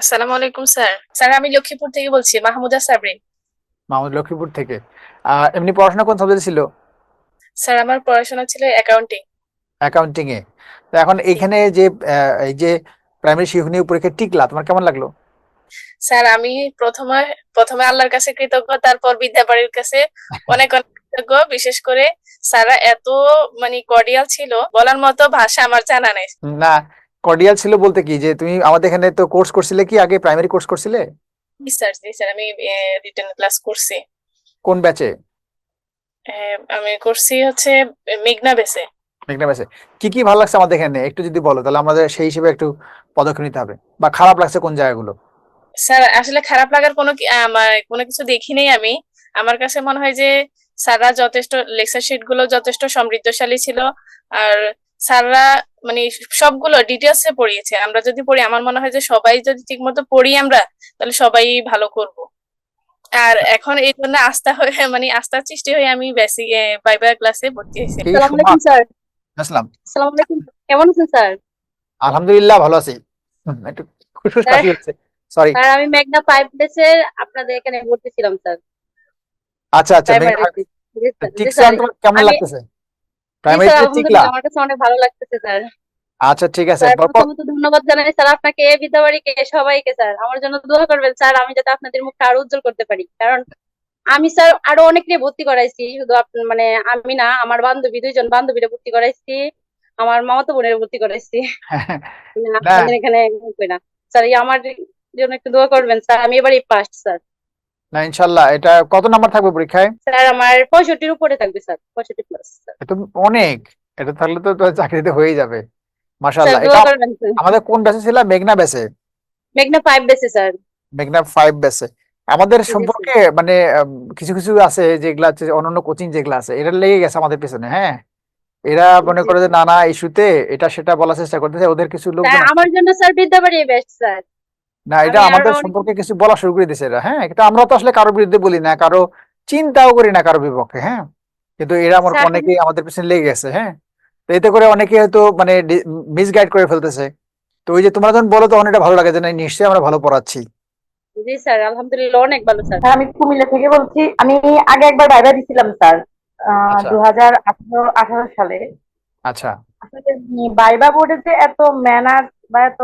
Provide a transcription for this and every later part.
আসসালামু আলাইকুম sir. Sir আমি লক্ষ্মীপুর থেকে বলছি, মাহমুদা সাবরিন। মাহমুদ লক্ষ্মীপুর থেকে। এমনি পড়াশোনা কোন সাবজেক্ট ছিল? স্যার আমার পড়াশোনা ছিল অ্যাকাউন্টিং। অ্যাকাউন্টিং এ। তো এখন জি। এইখানে যে এই যে প্রাইমারি শিক্ষক নিয়োগ পরীক্ষা টিকলা, তোমার কেমন লাগলো? স্যার আমি প্রথমে প্রথমে আল্লাহর কাছে কৃতজ্ঞ, তারপর বিদ্যাবাড়ির কাছে অনেক অনেক কৃতজ্ঞ। বিশেষ করে স্যাররা এত মানে কর্ডিয়াল ছিল, বলার মতো ভাষা আমার জানা নেই। না, কর্ডিয়াল ছিল বলতে কি, যে তুমি আমাদের এখানে তো কোর্স করছিলে, কি আগে প্রাইমারি কোর্স করছিলে? জি স্যার, জি স্যার, আমি রিটেন ক্লাস করছি। কোন ব্যাচে? আমি করছি হচ্ছে মেঘনা বেসে। মেঘনা ব্যাচে। কি কি ভালো লাগছে আমাদের এখানে একটু যদি বলো, তাহলে আমাদের সেই হিসেবে একটু পদক্ষেপ নিতে হবে। বা খারাপ লাগছে কোন জায়গাগুলো? স্যার আসলে খারাপ লাগার আমার কোনো কিছু দেখি নেই আমি। আমার কাছে মনে হয় যে স্যাররা যথেষ্ট, লেকচার শিট গুলো যথেষ্ট সমৃদ্ধশালী ছিল। আর স্যাররা মানে সবগুলো ডিটেলসে পড়িয়েছে। আমরা যদি পড়ি, আমার মনে হয় যে সবাই যদি ঠিক মতো পড়ি আমরা, তাহলে সবাই ভালো করব। আর এখন এই জন্য আস্থা হয়ে আস্থার সৃষ্টি হয়ে আমি বেসিক ভাইবা ক্লাসে ভর্তি হয়েছি। কি সালাম সুমা আলাইকুম স্যার। আসলাম। সালাম আলাইকুম, কেমন আছেন স্যার? আলহামদুলিল্লাহ ভালো আছি। একটু খুশখুশ স্যার কাশি হচ্ছে। সরি। স্যার আমি মেঘনা ফাইভ ডেসের আপনাদের এখানে ভর্তি ছিলাম স্যার, আচ্ছা আচ্ছা, প্রাইমারি। জি স্যার, জি টিকছে, স্যার। তোমার কেমন আমি লাগতেছে? জি স্যার, প্রাইমারিতে টিকলা? আলহামদুলিল্লাহ আমার কাছে অনেক ভালো লাগতেছে স্যার। আচ্ছা ঠিক আছে। স্যার প্রথমত ধন্যবাদ জানাই স্যার আপনাকে, বিদ্যাবাড়িকে, সবাইকে। স্যার আমার জন্য দোয়া করবেন স্যার, আমি যাতে আপনাদের মুখটা আরো উজ্জ্বল করতে পারি। কারণ আমি স্যার আরো অনেককে ভর্তি করাইছি, শুধু মানে আমি না, আমার বান্ধবী, দুইজন বান্ধবীরা ভর্তি করাইছি, আমার মামাতো বোনের ভর্তি করাইছি। না, না আপনাদের এখানে হবে না স্যার। এই আমার জন্য একটু দোয়া করবেন স্যার, আমি এবারই ফার্স্ট স্যার। না, ইনশাল্লাহ। এটা কত নাম্বার থাকবে পরীক্ষায়? স্যার আমার 65-র উপরে থাকবে স্যার, 65+। স্যার এটা অনেক। এটা থাকলে তো তোমার চাকরিতে হয়ে যাবে। স্যার মাশাআল্লাহ। এটা দোয়া করবেন স্যার। আমাদের কোন ব্যাচে ছিল? মেঘনা ব্যাচে? মেঘনা ফাইভ বেসে স্যার। মেঘনা 5 ব্যাচে। আমাদের জি স্যার। সম্পর্কে মানে কিছু কিছু আছে যেগুলা আছে, অন্যান্য কোচিং যেগুলা আছে, এটা লেগে গেছে আমাদের পেছনে। হ্যাঁ, এরা মনে জি করে যে স্যার। নানা ইস্যুতে এটা সেটা বলার চেষ্টা করতেছে, ওদের কিছু স্যার লোকজন আছে। আমার জন্য স্যার বিদ্যাবাড়ি বেস্ট স্যার। না, এটা আমি আরো আমাদের অনেক। সম্পর্কে কিছু বলা শুরু করে দিয়েছে এরা। হ্যাঁ, কিন্তু আমরা তো আসলে কারোর বিরুদ্ধে বলি না, কারো চিন্তাও করি না কারো বিপক্ষে। হ্যাঁ, কিন্তু এরা আমার স্যার অনেকেই আমাদের পিছনে লেগে গেছে। হ্যাঁ, তো এতে করে অনেকে হয়তো মানে মিসগাইড করে ফেলতেছে। তো ওই যে তোমরা যখন বলো তখন এটা ভালো লাগে যে না, নিশ্চয়ই আমরা ভালো পড়াচ্ছি। জি স্যার, আলহামদুলিল্লাহ অনেক ভালো স্যার। হ্যাঁ, আমি কুমিল্লা থেকে বলছি। আমি আগে একবার ভাইবা দিছিলাম স্যার, আচ্ছা 2018 সালে। আচ্ছা। আসলে ভাইবা বোর্ডে যে এত ম্যানার বা এত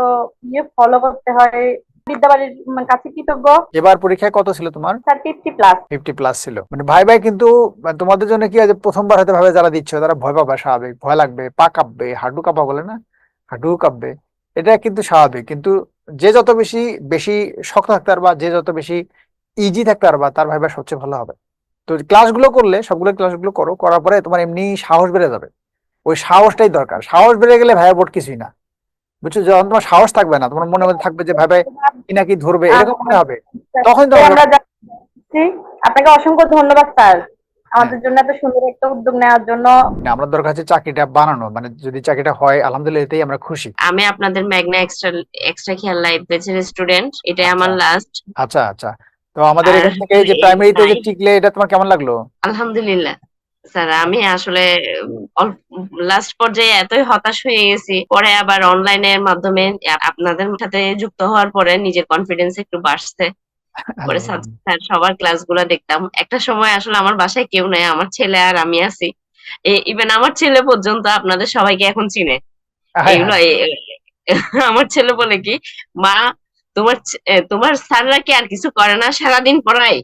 ইয়ে ফলো করতে হয়, বিদ্যাবাড়ির কাছে কৃতজ্ঞ। এবার পরীক্ষায় কত ছিল তোমার? স্যার 50+। 50+ ছিল। মানে ভাই ভাই কিন্তু মানে তোমাদের জন্য কি আছে, প্রথমবার হয়তো ভাবে যারা দিচ্ছ তারা ভয় পাবে, স্বাভাবিক। ভয় লাগবে, পা কাঁপবে, হাঁটু কাঁপা বলে না, হাঁটু কাঁপবে। এটা কিন্তু স্বাভাবিক। কিন্তু যে যত বেশি বেশি শক্ত থাকতে পারবা, যে যত বেশি ইজি থাকতে পারবা, তার ভাই ভাই সবচেয়ে ভালো হবে। তো ক্লাসগুলো করলে, সবগুলো ক্লাসগুলো করো, করার পরে তোমার এমনি সাহস বেড়ে যাবে। ওই সাহসটাই দরকার। সাহস বেড়ে গেলে ভাইয়া বোর্ড কিছুই না। বুঝছো, যখন তোমার সাহস থাকবে না, তোমার মনে মধ্যে থাকবে যে ভাই ভাই কি না কি ধরবে, এরকম মনে হবে, তখন তোমার আমরা যাচ্ছি। আপনাকে অসংখ্য ধন্যবাদ স্যার, হ্যাঁ। আমাদের জন্য এত সুন্দর একটা উদ্যোগ নেওয়ার জন্য। না, আমরা দরকার হচ্ছে চাকরিটা বানানো, মানে যদি চাকরিটা হয় আলহামদুলিল্লাহ, এতেই আমরা খুশি। আমি আপনাদের ম্যাগনা এক্সট্রা এক্সট্রা খেয়াল লাইফ ব্যাচের স্টুডেন্ট, এটাই আচ্ছা আমার লাস্ট। আচ্ছা আচ্ছা। তো আমাদের আর এখান থেকে যে প্রাইমারিতে যে নাই, টিকলে, এটা তোমার কেমন লাগলো? আলহামদুলিল্লাহ। স্যার আমি আসলে লাস্ট পর্যায়ে এতই হতাশ হয়ে গেছি, পরে আবার অনলাইনের মাধ্যমে আপনাদের সাথে যুক্ত হওয়ার পরে নিজের কনফিডেন্স একটু বাড়ছে। পরে আলহামদুলিল্লাহ। স্যার সবার ক্লাসগুলো দেখতাম। একটা সময় আসলে আমার বাসায় কেউ নেই, আমার ছেলে আর আমি আছি। ইভেন আমার ছেলে পর্যন্ত আপনাদের সবাইকে এখন চিনে। হাই এগুলো হাই। আমার ছেলে বলে কি, মা তোমার স্যাররা কি আর কিছু করে না, সারাদিন পড়ায়?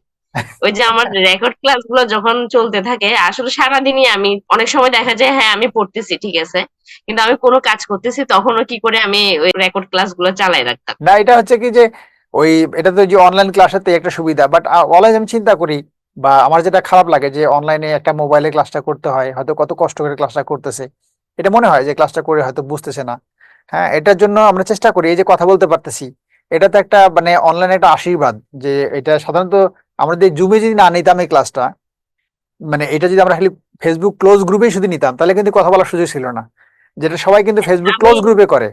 ওই যে আমার রেকর্ড ক্লাস গুলো যখন চলতে থাকে, আসলে সারাদিনই আমি, অনেক সময় দেখা যায় হ্যাঁ আমি পড়তেছি ঠিক আছে, কিন্তু আমি কোনো কাজ করতেছি, তখনও কি করে আমি ওই রেকর্ড ক্লাস গুলো চালাই রাখতাম। না, এটা হচ্ছে কি যে ওই, এটা তো যে অনলাইন ক্লাসের তো একটা সুবিধা, বাট অলওয়েজ আমি চিন্তা করি বা আমার যেটা খারাপ লাগে যে অনলাইনে একটা মোবাইলে ক্লাসটা করতে হয়, হয়তো কত কষ্ট করে ক্লাসটা করতেছে। এটা মনে হয় যে ক্লাসটা করে হয়তো বুঝতেছে না। হ্যাঁ, এটার জন্য আমরা চেষ্টা করি এই যে কথা বলতে পারতেছি, এটা তো একটা মানে অনলাইনে একটা আশীর্বাদ। যে এটা সাধারণত আমরা যদি জুমে যদি না নিতাম এই ক্লাসটা, মানে এটা যদি আমরা খালি ফেসবুক ক্লোজ গ্রুপেই শুধু নিতাম, তাহলে কিন্তু কথা বলার সুযোগ ছিল না, যেটা সবাই কিন্তু ফেসবুক আমি ক্লোজ গ্রুপে করে।